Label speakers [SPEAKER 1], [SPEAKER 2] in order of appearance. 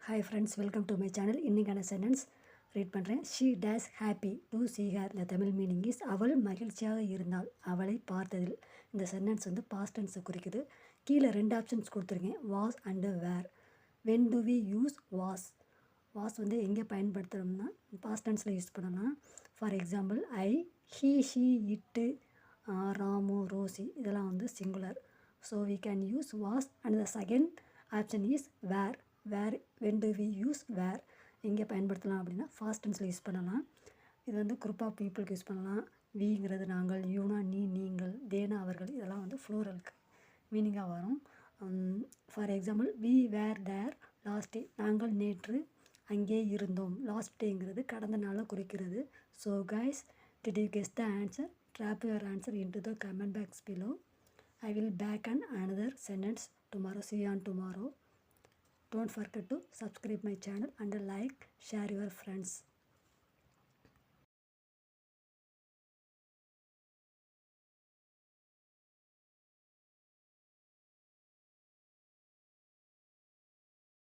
[SPEAKER 1] Hi friends, welcome to my channel. இன்னைக்கான sentence read பண்ணுறேன். She dash happy to see her. இந்த Tamil meaning is அவள் மகிழ்ச்சியாக இருந்தாள் அவளை பார்த்ததில். இந்த சென்டென்ஸ் வந்து பாஸ்ட் டென்ஸை குறிக்குது. கீழே 2 ஆப்ஷன்ஸ் கொடுத்துருக்கேன், was and where. When do we use was? Was வந்து எங்கே பயன்படுத்துகிறோம்னா பாஸ்ட் டென்ஸில் யூஸ் பண்ணலாம். For example I, he, she, it, Ramu, Rosie இதெல்லாம் வந்து singular. So we can use was. And the second option is where. Where, when do we use where எங்கே பயன்படுத்தலாம் அப்படின்னா ஃபாஸ்ட் டென்ஸில் யூஸ் பண்ணலாம். இது வந்து குரூப் ஆஃப் பீப்புளுக்கு யூஸ் பண்ணலாம். விங்கிறது நாங்கள், யூனா நீ, நீங்கள், தேனா அவர்கள், இதெல்லாம் வந்து ஃப்ளூரலுக்கு மீனிங்காக வரும். For example we were there last day, நாங்கள் நேற்று அங்கே இருந்தோம். லாஸ்ட் டேங்கிறது கடந்த நாளை குறிக்கிறது. So guys, did you guess the answer? Drop your answer into the comment box below. I will back on another sentence tomorrow. See you on tomorrow. Don't forget to subscribe my channel and like, share your friends.